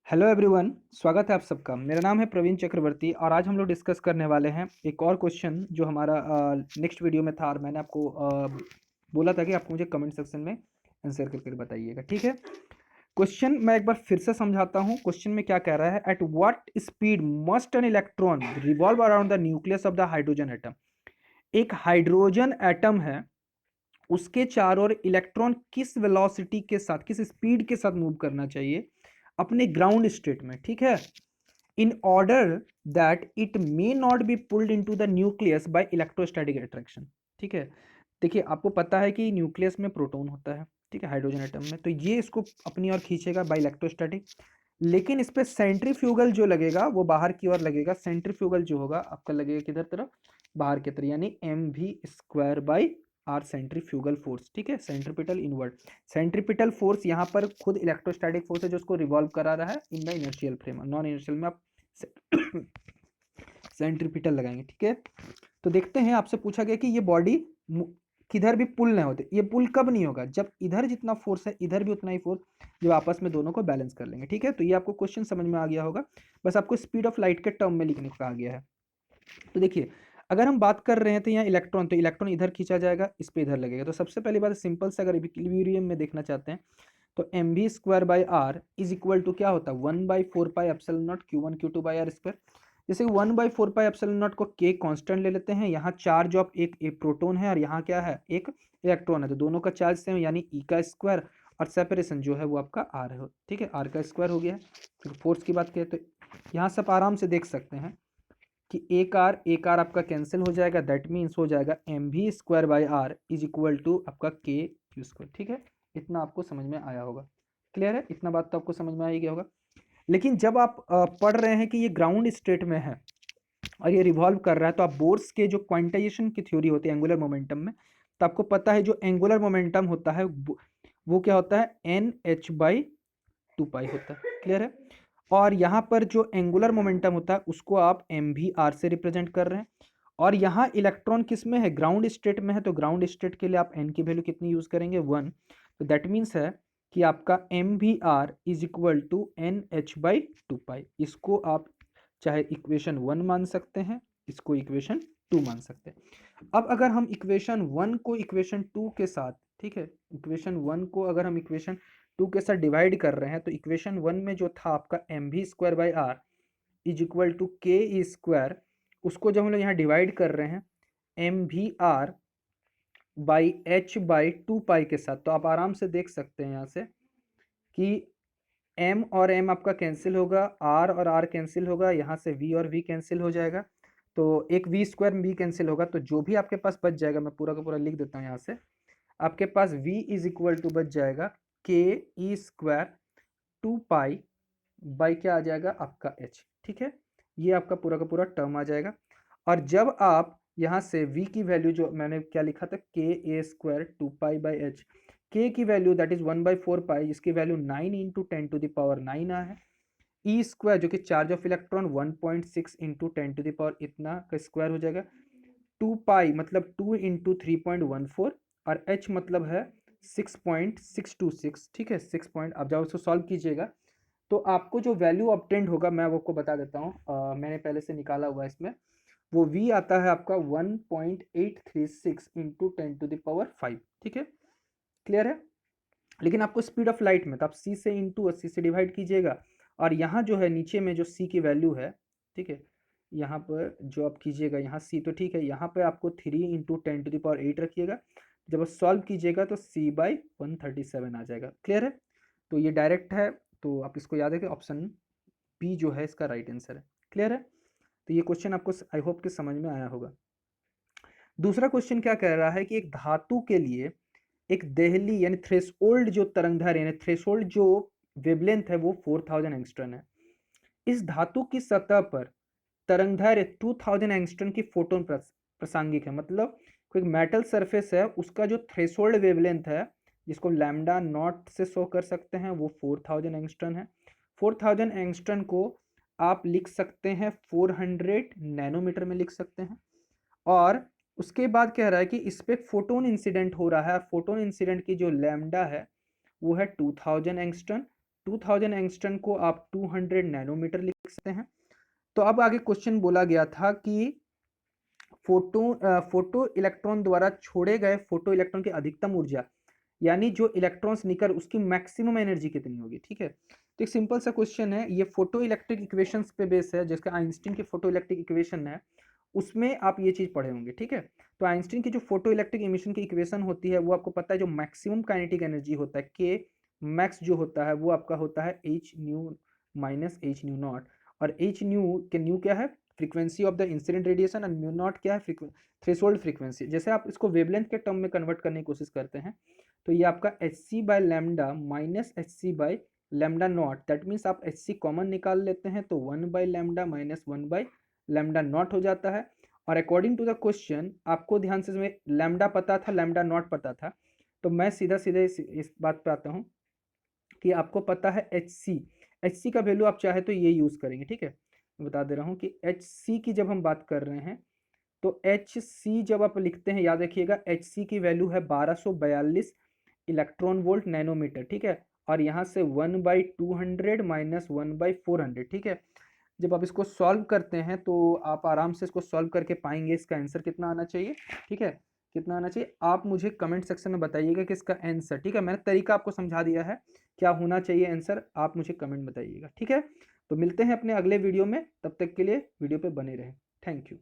Hello everyone, स्वागत है आप सबका। मेरा नाम है प्रवीण चक्रवर्ती और आज हम लोग डिस्कस करने वाले हैं एक और क्वेश्चन जो हमारा नेक्स्ट वीडियो में था और मैंने आपको बोला था कि आप मुझे कमेंट सेक्शन में आंसर करके बताइएगा। ठीक है, क्वेश्चन मैं एक बार फिर से समझाता हूँ। क्वेश्चन में क्या कह रहा है, at what speed must an electron revolve around the nucleus of the hydrogen atom. एक हाइड्रोजन एटम है, उसके चारों ओर इलेक्ट्रॉन किस वेलोसिटी के साथ, किस स्पीड के साथ मूव करना चाहिए अपने ग्राउंड स्टेट में। ठीक है, in order that it may not be pulled into the nucleus by electrostatic attraction। ठीक है, देखिए आपको पता है कि न्यूक्लियस में प्रोटॉन होता है, ठीक है, हाइड्रोजन एटम में, तो ये इसको अपनी ओर खींचेगा बाय इलेक्ट्रोस्टैटिक। लेकिन इस पे सेंट्रीफ्यूगल जो लगेगा वो बाहर की ओर लगेगा। सेंट्रीफ्यूगल जो होगा आपका लगेगा किधर तरफ, बाहर की तरफ, यानी M V square by R centrifugal force. ठीक है, सेंट्रीपिटल इनवर्ट। सेंट्रीपिटल फोर्स यहाँ पर खुद इलेक्ट्रोस्टैटिक फोर्स है जो उसको रिवॉल्व करा रहा है in the inertial frame. Non inertial में आप सेंट्रीपिटल लगाएंगे। ठीक है, तो देखते हैं, आपसे पूछा गया कि ये बॉडी किधर भी पुल नहीं होते। ये पुल कब नहीं होगा, जब इधर जितना फोर्स है इधर भी उतना ही फोर्स, जब आपस में दोनों को बैलेंस कर लेंगे। ठीक है, तो ये आपको क्वेश्चन समझ में आ गया होगा। बस आपको स्पीड ऑफ लाइट के टर्म में लिखने को कहा गया है। तो देखिए, अगर हम बात कर रहे हैं तो यहाँ इलेक्ट्रॉन, तो इलेक्ट्रॉन इधर खींचा जाएगा, इस पे इधर लगेगा। तो सबसे पहली बात सिंपल से, अगर इक्विलिब्रियम में देखना चाहते हैं तो M V square by R is equal to क्या होता है, 1/4 pi epsilon naught Q1 Q2 by R square. जैसे 1/4 पाई एप्सिलॉन नॉट को के कांस्टेंट ले लेते हैं, यहाँ चार्ज ऑफ एक प्रोटोन है और यहाँ क्या है, एक इलेक्ट्रॉन है, तो दोनों का चार्ज सेम, यानी ई का स्क्वायर, और सेपरेशन जो है वो आपका आर है। ठीक है, आर का स्क्वायर हो गया है। फिर फोर्स की बात करें तो यहाँ से आप आराम से देख सकते हैं कि एक आर आपका कैंसिल हो जाएगा, दैट मीन्स हो जाएगा M V square by R is equal to आपका के क्यू स्क्वायर। ठीक है, इतना आपको समझ में आया होगा। क्लियर है, इतना बात तो आपको समझ में आ ही गया होगा। लेकिन जब आप पढ़ रहे हैं कि ये ग्राउंड स्टेट में है और ये रिवॉल्व कर रहा है, तो आप बोर्स के जो क्वांटाइजेशन की थ्योरी होती है एंगुलर मोमेंटम में, तो आपको पता है जो एंगुलर मोमेंटम होता है वो क्या होता है, एन एच बाई 2 पाई होता है। क्लियर है, और यहाँ पर जो एंगुलर मोमेंटम होता है उसको आप एम वी आर से रिप्रेजेंट कर रहे हैं। और यहाँ इलेक्ट्रॉन किस में है, ग्राउंड स्टेट में है, तो ग्राउंड स्टेट के लिए आप एन की वैल्यू कितनी यूज करेंगे, 1। तो दैट मीन्स है कि आपका M V R is equal to N H by 2 pi. इसको आप चाहे इक्वेशन 1 मान सकते हैं, इसको इक्वेशन 2 मान सकते हैं। अब अगर हम इक्वेशन 1 को इक्वेशन 2 के साथ, ठीक है, इक्वेशन 1 को अगर हम इक्वेशन 2 के साथ डिवाइड कर रहे हैं, तो इक्वेशन 1 में जो था आपका M V square by R is equal to K E square, उसको जब हम लोग यहाँ डिवाइड कर रहे हैं M V R by H by 2 pi के साथ, तो आप आराम से देख सकते हैं यहाँ से कि m और m आपका कैंसिल होगा, r और r कैंसिल होगा, यहाँ से v और v कैंसिल हो जाएगा, तो एक v स्क्वायर v कैंसिल होगा, तो जो भी आपके पास बच जाएगा, मैं पूरा का पूरा लिख देता हूँ यहाँ से, आपके पास v इज इक्वल टू बच जाएगा के ई स्क्वायर 2 पाई बाई क्या आ जाएगा आपका h। ठीक है, ये आपका पूरा का पूरा टर्म आ जाएगा। और जब आप यहाँ से v की वैल्यू, जो मैंने क्या लिखा था, k a square 2 pi by h, k की वैल्यू दैट इज 1/4 पाई, इसकी वैल्यू 9 इंटू 10⁻9 आ है। ई स्क्वायर जो कि चार्ज ऑफ इलेक्ट्रॉन 1.6 इंटू 10⁻, इतना का स्क्वायर हो जाएगा। 2 पाई मतलब 2 इंटू 3.14, और h मतलब है 6.626। ठीक है, 6 पॉइंट, आप जब उसको सॉल्व कीजिएगा तो आपको जो वैल्यू ऑब्टेंड होगा, मैं वो आपको बता देता हूँ, मैंने पहले से निकाला हुआ है इसमें, वो v आता है आपका 1.836 इंटू 10⁵। ठीक है, क्लियर है। लेकिन आपको स्पीड ऑफ लाइट में, तो आप c से इंटू 80 से डिवाइड कीजिएगा, और यहाँ जो है नीचे में जो c की वैल्यू है, ठीक है, यहाँ पर जो आप कीजिएगा, यहाँ c तो ठीक है, यहाँ पे आपको 3 इंटू 10⁸ रखिएगा, जब आप सॉल्व कीजिएगा तो c बाई 137 आ जाएगा। क्लियर है, तो ये डायरेक्ट है, तो आप इसको याद रखें, ऑप्शन बी जो है इसका राइट आंसर है। क्लियर है, तो ये क्वेश्चन आपको आई होप कि समझ में आया होगा। दूसरा क्वेश्चन क्या कह रहा है कि एक धातु के लिए एक देहली यानी थ्रेशोल्ड जो तरंगदैर्घ्य यानी थ्रेशोल्ड जो वेवलेंथ है वो 4000 एंगस्ट्रॉन है। इस धातु की सतह पर तरंगदैर्घ्य 2000 एंगस्ट्रॉन की फोटोन प्रासंगिक है। मतलब कोई मेटल सरफेस है, उसका जो थ्रेशोल्ड वेवलेंथ है, जिसको लैम्डा नॉट से शो कर सकते हैं, वो 4000 एंगस्ट्रॉन है। 4000 एंगस्ट्रॉन को आप लिख सकते हैं 400 नैनोमीटर में लिख सकते हैं। और उसके बाद कह रहा है कि इस पे फोटोन इंसिडेंट हो रहा है, फोटोन इंसिडेंट की जो लैम्डा है वो है 2000 एंगस्ट्रॉन, 2000 एंगस्ट्रम को आप 200 नैनोमीटर लिख सकते हैं। तो अब आगे क्वेश्चन बोला गया था कि फोटो इलेक्ट्रॉन द्वारा छोड़े गए फोटो इलेक्ट्रॉन की अधिकतम ऊर्जा, यानी जो इलेक्ट्रॉन्स निकल उसकी मैक्सिमम एनर्जी कितनी होगी। ठीक है, तो एक सिंपल सा क्वेश्चन है, ये फोटो इलेक्ट्रिक इक्वेशंस पे बेस है, जिसका आइंस्टीन की फोटो इलेक्ट्रिक इक्वेशन है, उसमें आप ये चीज पढ़े होंगे। ठीक है, तो आइंस्टीन की जो फोटो इलेक्ट्रिक इमिशन की इक्वेशन होती है वो आपको पता है, जो मैक्सिमम काइनेटिक एनर्जी होता है के मैक्स जो होता है वो आपका होता है H new minus H new not. और एच न्यू के न्यू क्या है, frequency of the incident radiation, और म्यू नॉट क्या है, थ्रेशोल्ड फ्रीक्वेंसी। जैसे आप इसको वेवलेंथ के टर्म में कन्वर्ट करने की कोशिश करते हैं, तो ये आपका H C by lambda minus H C by lambda naught, that means आप एच सी कॉमन निकाल लेते हैं तो 1/λ-1/λ0 हो जाता है। और अकॉर्डिंग टू द क्वेश्चन आपको ध्यान से इसमें लैमडा पता था, लैमडा नॉट पता था, तो मैं सीधा सीधा इस बात पे आता हूँ कि आपको पता है एच सी का वैल्यू आप चाहे तो ये यूज करेंगे। ठीक है, मैं बता दे रहा हूँ कि एच सी की जब हम बात कर रहे हैं, तो एच सी जब आप लिखते हैं, याद रखिएगा एच सी की वैल्यू है 1242 इलेक्ट्रॉन वोल्ट नैनोमीटर। ठीक है, और यहाँ से 1/200 माइनस 1/400। ठीक है, जब आप इसको सॉल्व करते हैं तो आप आराम से इसको सॉल्व करके पाएंगे इसका आंसर कितना आना चाहिए। ठीक है, कितना आना चाहिए आप मुझे कमेंट सेक्शन में बताइएगा कि इसका आंसर, ठीक है, मैंने तरीका आपको समझा दिया है, क्या होना चाहिए आंसर, आप मुझे कमेंट बताइएगा। ठीक है, तो मिलते हैं अपने अगले वीडियो में, तब तक के लिए वीडियो पे बने रहें। Thank you.